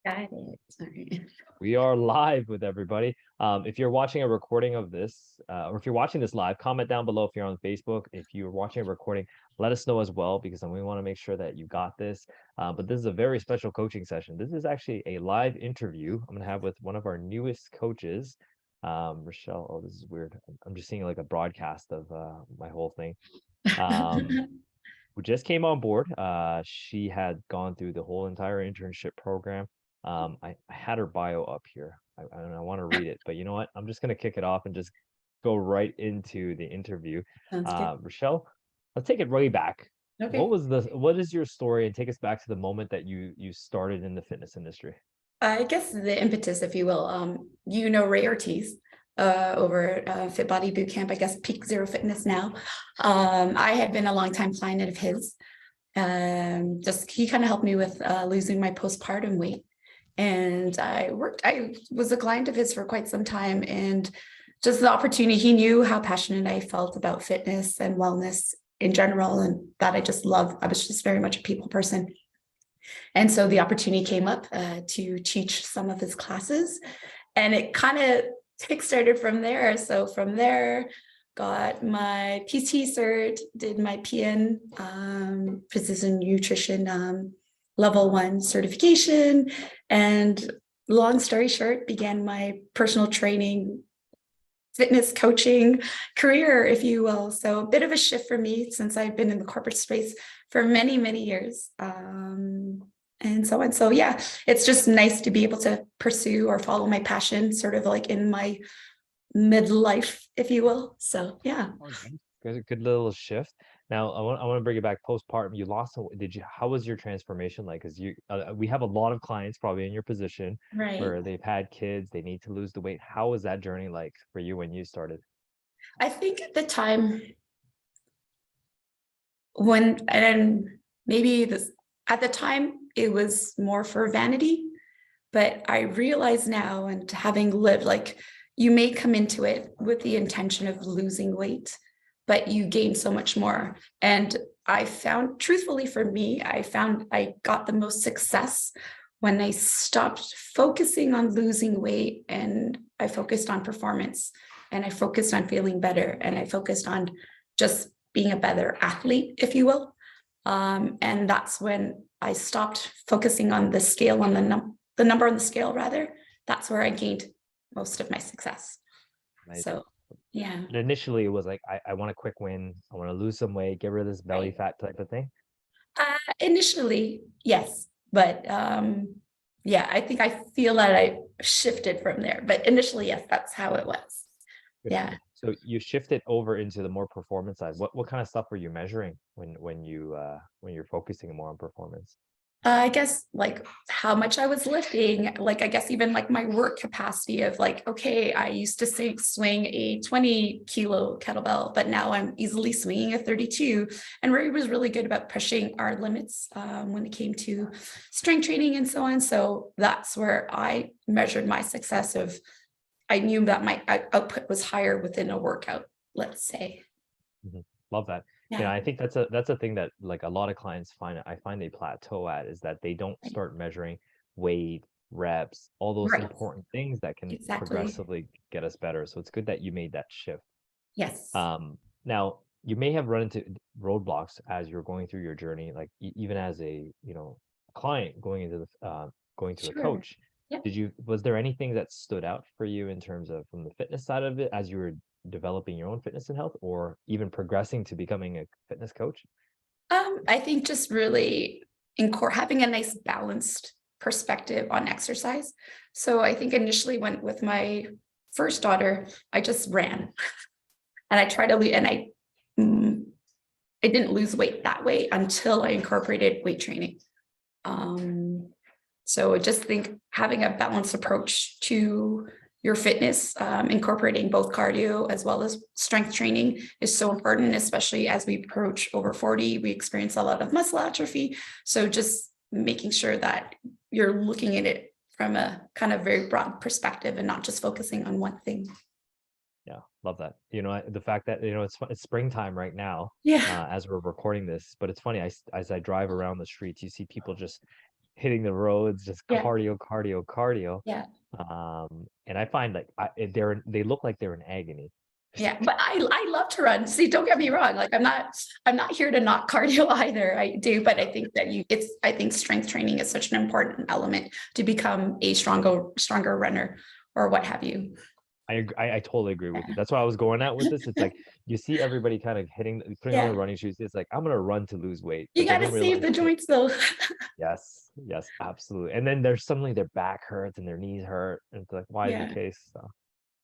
Got it. Sorry. We are live with everybody. If you're watching a recording of this, or if you're watching this live, comment down below if you're on Facebook. If you're watching a recording, let us know as well, because we want to make sure that you got this. But this is a very special coaching session. This is actually a live interview I'm going to have with one of our newest coaches, Rachelle. Oh, this is weird. I'm just seeing like a broadcast of my whole thing. Um, who just came on board. She had gone through the whole entire internship program. I had her bio up here. I want to read it, but you know what? I'm just going to kick it off and just go right into the interview. Sounds good. Rachelle, let's take it way back. Okay. What is your story, and take us back to the moment that you started in the fitness industry? I guess the impetus, if you will, Ray Ortiz over at Fit Body Bootcamp, I guess Peak Zero Fitness now. I had been a longtime client of his. Just he kind of helped me with losing my postpartum weight. And I was a client of his for quite some time. And just the opportunity, he knew how passionate I felt about fitness and wellness in general, and that I just love. I was just very much a people person. And so the opportunity came up to teach some of his classes, and it kind of kickstarted from there. So from there, got my PT cert, did my PN, Precision Nutrition Level 1 certification, and long story short, began my personal training, fitness coaching career, if you will. So a bit of a shift for me since I've been in the corporate space for many, many years. And so on. So yeah, it's just nice to be able to pursue or follow my passion, sort of like in my midlife, if you will. So yeah. Good little shift. Now I want to bring it back postpartum. You lost. How was your transformation like? Because we have a lot of clients probably in your position Right. where they've had kids, they need to lose the weight. How was that journey like for you when you started? I think at the time when, and maybe this, at the time, it was more for vanity, but I realize now, and having lived, like, you may come into it with the intention of losing weight, but you gain so much more. And I found, truthfully for me, I found I got the most success when I stopped focusing on losing weight and I focused on performance, and I focused on feeling better, and I focused on just being a better athlete, if you will. And that's when I stopped focusing on the scale, on the number on the scale, rather. That's where I gained most of my success. Amazing. So yeah. And initially it was like, I want a quick win. I want to lose some weight, get rid of this belly Right. fat type of thing. Initially, yes, but yeah, I think I feel that I shifted from there. But initially, yes, that's how it was. Good. Yeah. So you shifted over into the more performance side. What kind of stuff were you measuring when you're focusing more on performance? I guess like how much I was lifting, like I guess even like my work capacity of like, okay, I used to swing a 20 kilo kettlebell, but now I'm easily swinging a 32. And Ray was really good about pushing our limits when it came to strength training and so on. So that's where I measured my success of, I knew that my output was higher within a workout, let's say. Mhm. Love that. Yeah. I think that's a thing that like a lot of clients find they plateau at, is that they don't Right. start measuring weight, reps, all those Right. important things that can Exactly. progressively get us better. So it's good that you made that shift. Yes. Now you may have run into roadblocks as you're going through your journey, like even as a, client going into going to a Sure. coach. Yeah. Was there anything that stood out for you in terms of from the fitness side of it as you were developing your own fitness and health, or even progressing to becoming a fitness coach? I think just really having a nice balanced perspective on exercise. So I think initially went with my first daughter, I just ran and I tried to and mm, I didn't lose weight that way until I incorporated weight training. Um, so I just think having a balanced approach to your fitness, incorporating both cardio as well as strength training is so important, especially as we approach over 40, we experience a lot of muscle atrophy. So just making sure that you're looking at it from a kind of very broad perspective and not just focusing on one thing. Yeah, love that. The fact that it's springtime right now, Yeah. as we're recording this, but it's funny. As I drive around the streets, you see people just hitting the roads, just Yeah. cardio, cardio, cardio. Yeah. And I find like they look like they're in agony. Yeah, but I love to run. See, don't get me wrong. Like I'm not here to not cardio either. I do, but I think that I think strength training is such an important element to become a stronger runner or what have you. I totally agree with Yeah. you. That's why I was going at with this. It's like you see everybody kind of putting on Yeah. the running shoes. It's like I'm gonna run to lose weight, You but they got to don't save realize the that joints though. yes, yes, absolutely. And then there's suddenly their back hurts and their knees hurt, and it's like, why is the Yeah. case? So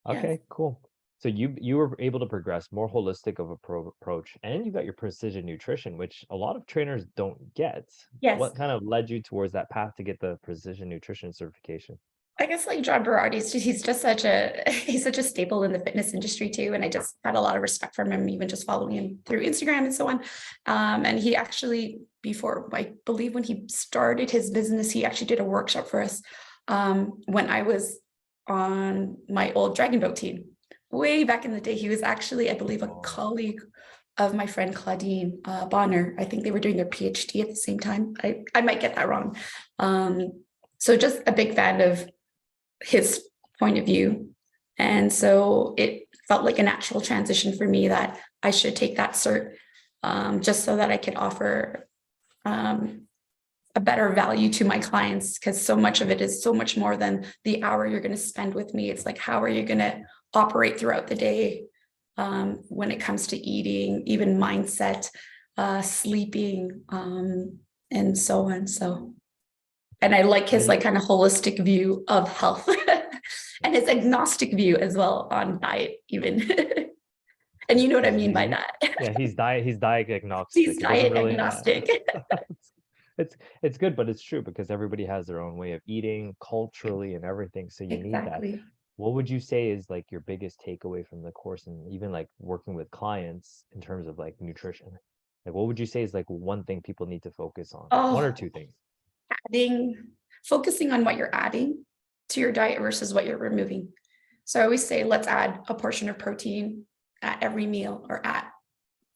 Yes. okay, cool. So you were able to progress more holistic of approach, and you got your precision nutrition, which a lot of trainers don't get. Yes. What kind of led you towards that path to get the precision nutrition certification? I guess like John Berardi, he's just he's such a staple in the fitness industry too. And I just had a lot of respect from him, even just following him through Instagram and so on. And he actually, before, I believe when he started his business, he actually did a workshop for us when I was on my old dragon boat team. Way back in the day, he was actually, I believe, a colleague of my friend Claudine Bonner. I think they were doing their PhD at the same time. I might get that wrong. So just a big fan of his point of view. And so it felt like a natural transition for me that I should take that cert just so that I could offer a better value to my clients, because so much of it is so much more than the hour you're going to spend with me. It's like, how are you going to operate throughout the day when it comes to eating, even mindset, sleeping, and so on. So and I like his like kind of holistic view of health and his agnostic view as well on diet, even. And you know what I mean by that. Yeah, he's diet agnostic. He's It doesn't diet really agnostic. it's good, but it's true because everybody has their own way of eating culturally and everything. So you need that. Exactly. What would you say is like your biggest takeaway from the course and even like working with clients in terms of like nutrition? Like what would you say is like one thing people need to focus on? One or Oh, two things. focusing on what you're adding to your diet versus what you're removing. So I always say, let's add a portion of protein at every meal, or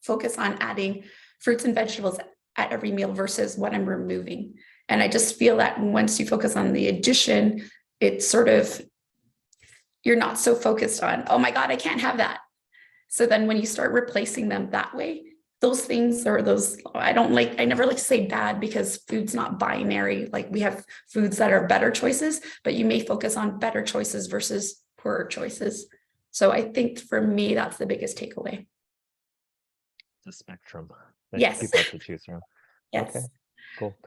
focus on adding fruits and vegetables at every meal versus what I'm removing. And I just feel that once you focus on the addition, it's sort of, you're not so focused on, oh my God, I can't have that. So then when you start replacing them that way, those things or those, I never like to say bad because food's not binary. Like we have foods that are better choices, but you may focus on better choices versus poorer choices. So I think for me, that's the biggest takeaway. The spectrum that Yes. people have to choose from. Yes. Okay, cool.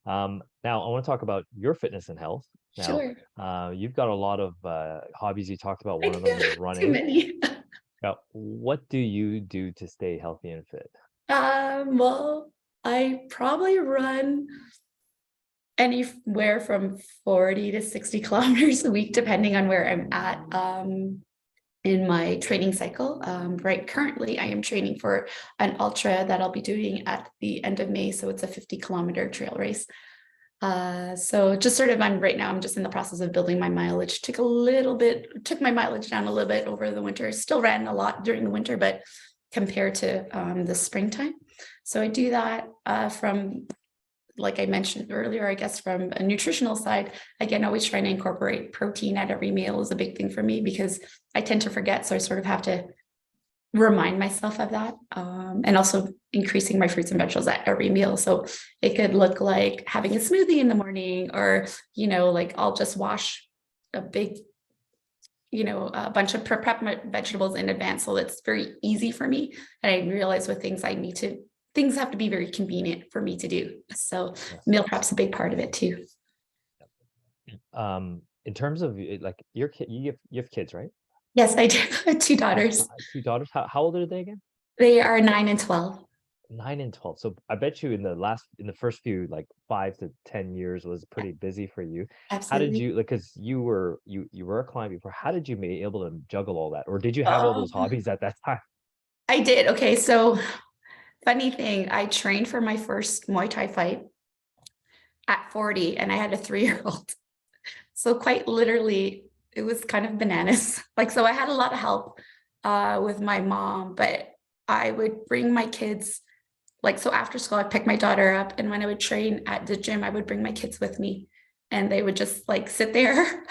Now I want to talk about your fitness and health. Now, Sure. You've got a lot of hobbies. You talked about one of them is running. Too many. Now, what do you do to stay healthy and fit? Well, I probably run anywhere from 40 to 60 kilometers a week, depending on where I'm at in my training cycle. Right currently, I am training for an ultra that I'll be doing at the end of May. So it's a 50-kilometer trail race. So just sort of, I'm just in the process of building my mileage. Took my mileage down a little bit over the winter. Still ran a lot during the winter, but compared to the springtime. So I do that from, like I mentioned earlier, I guess from a nutritional side, again, always trying to incorporate protein at every meal is a big thing for me because I tend to forget. So I sort of have to remind myself of that, and also increasing my fruits and vegetables at every meal. So it could look like having a smoothie in the morning, or like I'll just wash a big a bunch of prep my vegetables in advance, so that's very easy for me. And I realize with things things have to be very convenient for me to do, so meal prep's a big part of it too. In terms of like your kid, you have kids, right? Yes, I do. Two daughters. Two daughters. How old are they again? They are 9 and 12. 9 and 12. So I bet you in the first few like 5 to 10 years was pretty busy for you. Absolutely. How did you, like, because you were a client before, how did you be able to juggle all that, or did you have all those hobbies at that time? I did. Okay, so funny thing, I trained for my first Muay Thai fight at 40, and I had a 3-year-old. So quite literally, it was kind of bananas. Like, so I had a lot of help with my mom, but I would bring my kids Like, so after school, I'd pick my daughter up, and when I would train at the gym, I would bring my kids with me, and they would just like sit there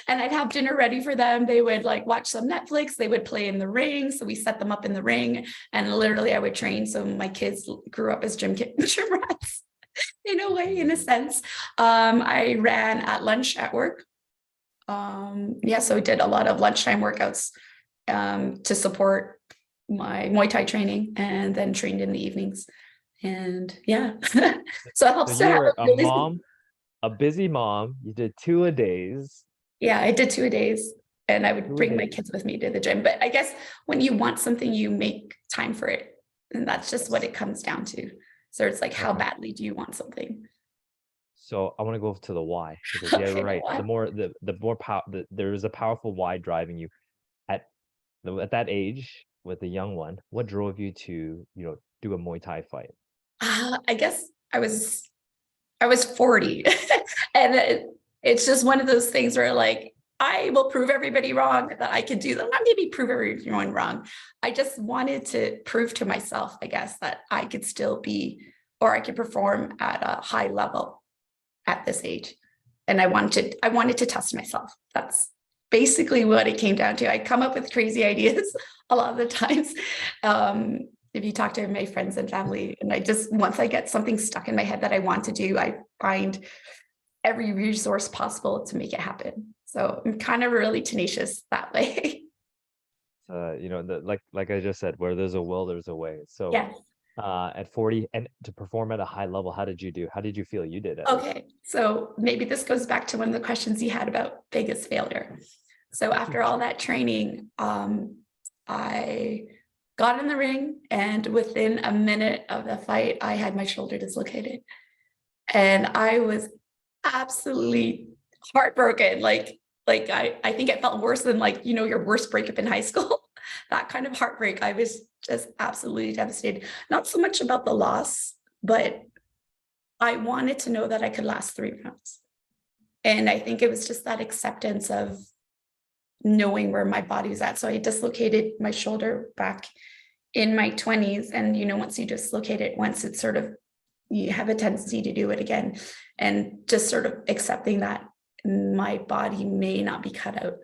and I'd have dinner ready for them. They would like watch some Netflix, they would play in the ring. So we set them up in the ring, and literally I would train. So my kids grew up as gym rats in a way, in a sense. I ran at lunch at work. Yeah, so I did a lot of lunchtime workouts to support my Muay Thai training, and then trained in the evenings. And yeah, so it So helps to you have were a a really, mom, a busy mom. You did 2-a-days. yeah, I did 2 days, and I would bring my 2-a-days. kids with me to the gym. But I guess when you want something, you make time for it. And that's just what Yes. it comes down to. So it's like, how Okay. badly do you want something? So I want to go to the why, because yeah, you're Okay, right. what? The more power, there is a powerful why driving you at at that age with a young one. What drove you to, do a Muay Thai fight? I guess I was 40 and it's just one of those things where like I will prove everybody wrong that I could do them. Not maybe prove everyone wrong. I just wanted to prove to myself, I guess, that I could still be, or I could perform at a high level at this age. And I wanted to test myself. That's basically what it came down to. I come up with crazy ideas a lot of the times. If you talk to my friends and family, and once I get something stuck in my head that I want to do, I find every resource possible to make it happen. So I'm kind of really tenacious that way. Like I just said, where there's a will, there's a way. So Yes. at 40 and to perform at a high level, how did you do? How did you feel you did it? Okay. So maybe this goes back to one of the questions you had about biggest failure. So after all that training, I got in the ring, and within a minute of the fight, I had my shoulder dislocated. And I was absolutely heartbroken. I think it felt worse than like, your worst breakup in high school. That kind of heartbreak. I was just absolutely devastated. Not so much about the loss, but I wanted to know that I could last 3 rounds. And I think it was just that acceptance of knowing where my body was at. So I dislocated my shoulder back in my 20s. And, once you dislocate it once, it's sort of, you have a tendency to do it again. And just sort of accepting that my body may not be cut out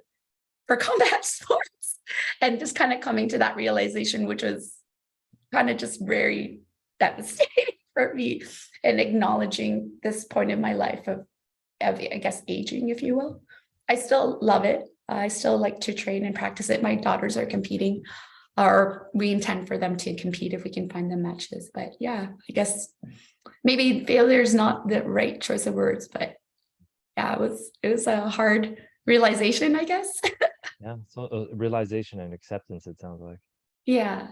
for combat sports, and just kind of coming to that realization, which was kind of just very devastating for me, and acknowledging this point in my life of, I guess, aging, if you will. I still love it. I still like to train and practice it. My daughters are competing, or we intend for them to compete if we can find them matches. But yeah, I guess maybe failure is not the right choice of words, but yeah, it was a hard realization, I guess. Yeah. So realization and acceptance, it sounds like. Yeah.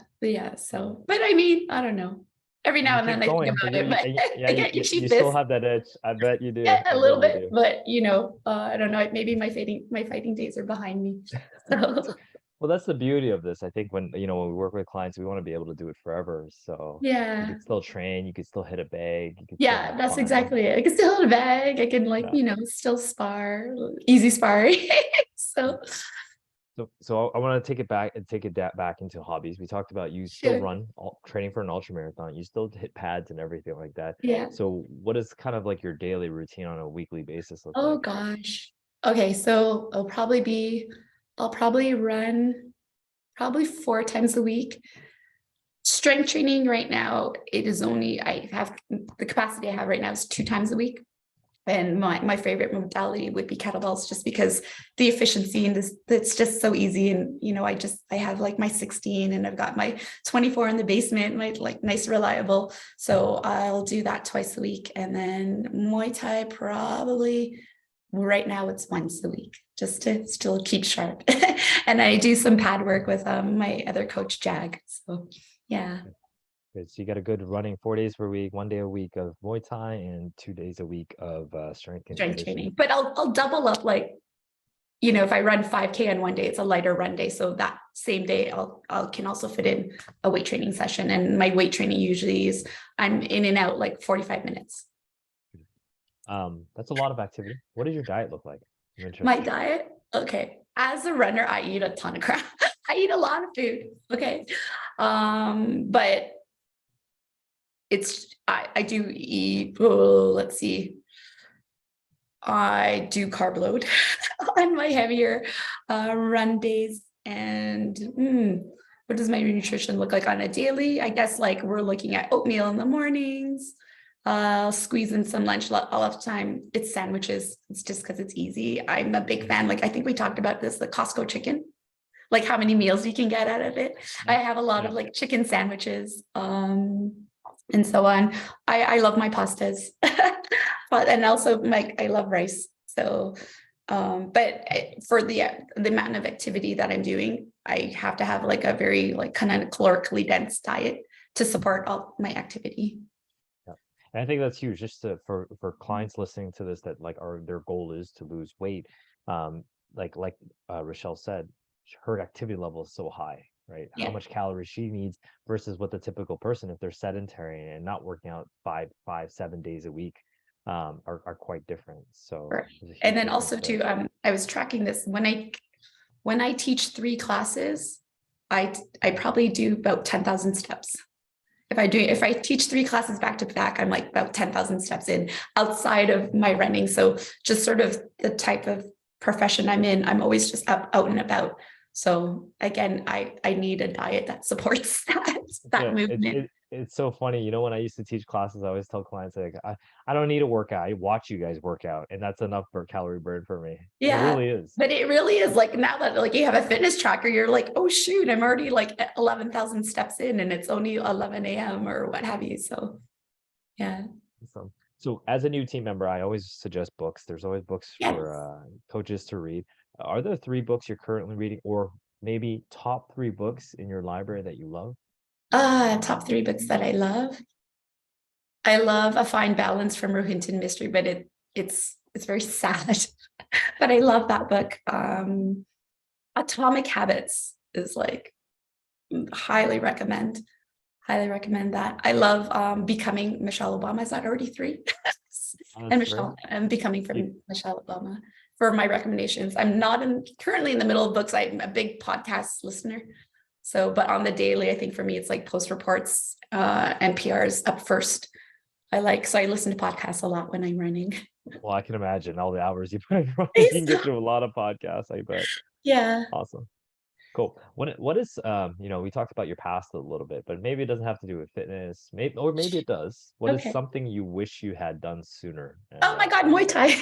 So, but I mean, I don't know. Every now You and then kept I think going, about but it, but yeah, I get itchy you still fist. have that edge. I bet you do. Yeah, a I bet little you bit, do. but I don't know. Maybe my fighting days are behind me. So Well, that's the beauty of this. I think when when we work with clients, we want to be able to do it forever. So you yeah, could still train, you could still hit a bag, you could still yeah, have that's fun. exactly it. I can still hold a bag. I can Yeah. still spar, easy sparring. So So I want to take it back and back into hobbies. We talked about you still sure, run training for an ultra marathon. You still hit pads and everything like that. yeah. So what is kind of like your daily routine on a weekly basis look Oh like? gosh. Okay, so I'll probably run probably 4 times a week. Strength training right now, I have the capacity I have right now is 2 times a week. And my favorite modality would be kettlebells, just because the efficiency and it's just so easy. And I have like my 16, and I've got my 24 in the basement, my like nice reliable. So I'll do that twice a week. And then Muay Thai, probably right now it's once a week, just to still keep sharp. And I do some pad work with my other coach, Jag. So yeah. Good. So you got a good running 4 days per week, 1 day a week of Muay Thai, and 2 days a week of strength and Strength conditioning. training, but I'll double up, like, if I run 5K on one day, it's a lighter run day. So that same day I can also fit in a weight training session. And my weight training usually is, I'm in and out like 45 minutes. That's a lot of activity. What does your diet look like? I'm My interested. diet, okay. As a runner, I eat a ton of crap. I eat a lot of food. Okay. But I do eat, oh, let's see. I do carb load on my heavier run days. And what does my nutrition look like on a daily? I guess like we're looking at oatmeal in the mornings, squeeze in some lunch. All of the time it's sandwiches. It's just because it's easy. I'm a big fan. Like I think we talked about this, the Costco chicken, like how many meals you can get out of it. I have a lot of like chicken sandwiches, and so on. I love my pastas, but and also I love rice. So, but for the amount of activity that I'm doing, I have to have like a very like kind of calorically dense diet to support all my activity. Yeah. And I think that's huge, just for clients listening to this that like their goal is to lose weight. Like Rachelle said, her activity level is so high, right? Yeah. How much calories she needs versus what the typical person, if they're sedentary and not working out 7 days a week, are quite different. So, Right. And then also there. too, I was tracking this when I teach 3 classes, I probably do about 10,000 steps. If I teach 3 classes back to back, I'm like about 10,000 steps in outside of my running. So just sort of the type of profession I'm in, I'm always just out and about. So again, I need a diet that supports that movement. It's so funny. You know, when I used to teach classes, I always tell clients like, I don't need a workout. I watch you guys work out, and that's enough for calorie burn for me. Yeah, it really is. But it really is like now that like you have a fitness tracker, you're like, oh shoot, I'm already like at 11,000 steps in, and it's only 11 a.m. or what have you. So, yeah. So as a new team member, I always suggest books. There's always books Yes. for coaches to read. Are there 3 books you're currently reading, or maybe top 3 books in your library that you love? Top 3 books that I love. I love A Fine Balance from Rohinton Mystery, but it's very sad. But I love that book. Atomic Habits is like highly recommend that. I love Becoming Michelle Obama. Is that already 3? And Michelle, I'm Becoming from Michelle Obama for my recommendations. I'm not currently in the middle of books. I'm a big podcast listener. So, but on the daily, I think for me, it's like post reports, NPR's up first. So I listen to podcasts a lot when I'm running. Well, I can imagine all the hours you put in. You can get through a lot of podcasts, I bet. Yeah. Awesome. Cool. What is we talked about your past a little bit, but maybe it doesn't have to do with fitness, maybe it does. What is something you wish you had done sooner? Oh my God, Muay Thai.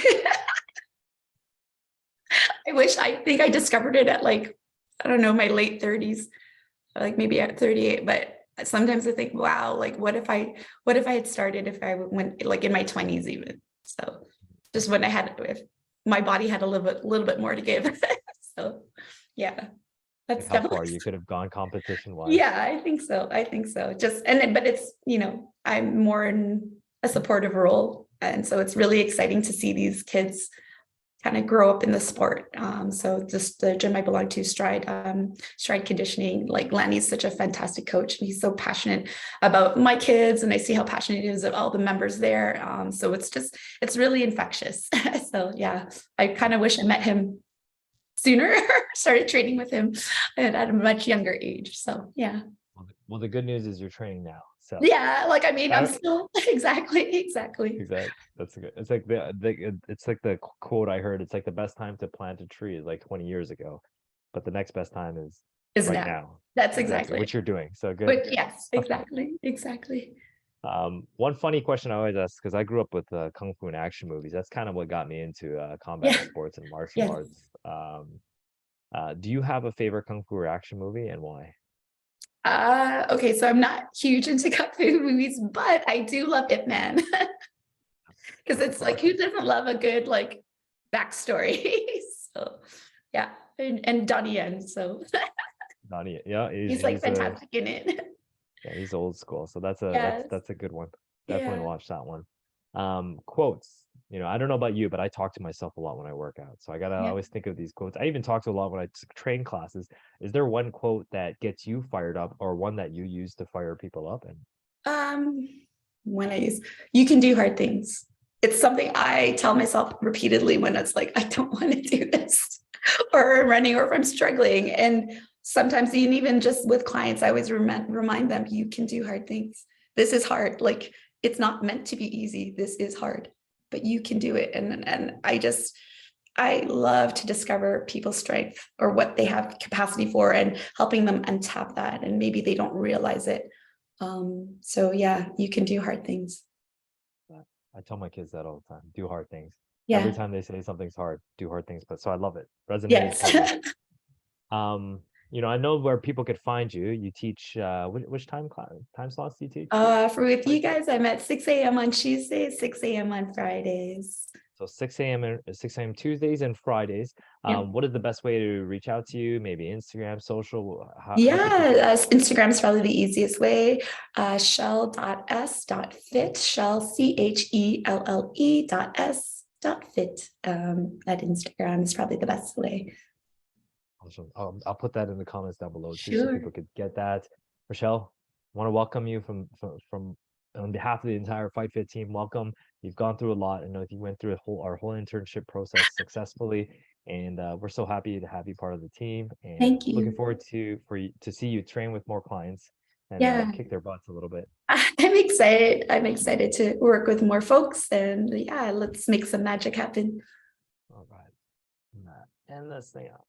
I think I discovered it at like, I don't know, my late 30s, like maybe at 38, but sometimes I think, wow, like what if I had started if I went like in my 20s even. So just when if my body had a little bit more to give. So yeah. That's how far you could have gone competition wise. Yeah, I think so. Just but it's, I'm more in a supportive role. And so it's really exciting to see these kids kind of grow up in the sport. So just the gym I belong to, Stride Conditioning, like Lanny's such a fantastic coach, and he's so passionate about my kids, and I see how passionate he is of all the members there. So it's really infectious. So yeah, I kind of wish I met him sooner, started training with him at a much younger age. So yeah. Well, the good news is you're training now. So yeah, like I'm still exactly. That's good. It's like the quote I heard. It's like the best time to plant a tree is like 20 years ago, but the next best time is right now. That's exactly what you're doing. So good. But yes, exactly. One funny question I always ask, because I grew up with kung fu and action movies. That's kind of what got me into combat sports and martial arts. Do you have a favorite kung fu or action movie, and why? Okay, so I'm not huge into kung fu movies, but I do love Ip Man. Because it's like, who doesn't love a good like backstory? So yeah, and Donnie Yen. So Donnie, yeah, he's like fantastic in it. Yeah, he's old school, so that's a good one. Definitely watch that one. Quotes. I don't know about you, but I talk to myself a lot when I work out. So I gotta always think of these quotes. I even talk to a lot when I train classes. Is there one quote that gets you fired up, or one that you use to fire people up? And when I use, you can do hard things. It's something I tell myself repeatedly when it's like, I don't want to do this, or I'm running, or if I'm struggling. And sometimes even just with clients, I always remind them, you can do hard things. this is hard. Like, it's not meant to be easy. This is hard, but you can do it. And I love to discover people's strength or what they have capacity for and helping them untap that. And maybe they don't realize it. So yeah, you can do hard things. I tell my kids that all the time. Do hard things. Yeah. Every time they say something's hard, do hard things. But so I love it. Resonated Yes. totally. I know where people could find you. You teach which time slots do you teach? For with you guys, I'm at 6 a.m. on Tuesdays, 6 a.m. on Fridays. So 6 a.m. and 6 a.m. Tuesdays and Fridays. Yep. What is the best way to reach out to you? Maybe Instagram, social? Instagram is probably the easiest way. Shell.s.fit, Shell, CHELLE.s.fit. At Instagram is probably the best way. Awesome. I'll put that in the comments down below too, so Sure. people could get that. Rachelle, I want to welcome you from on behalf of the entire Fight Fit team. Welcome. You've gone through a lot. I know you went through our whole internship process successfully, and we're so happy to have you part of the team. And Thank you. looking forward to see you train with more clients and kick their butts a little bit. I'm excited. I'm excited to work with more folks, and yeah, let's make some magic happen. All right. End this thing out.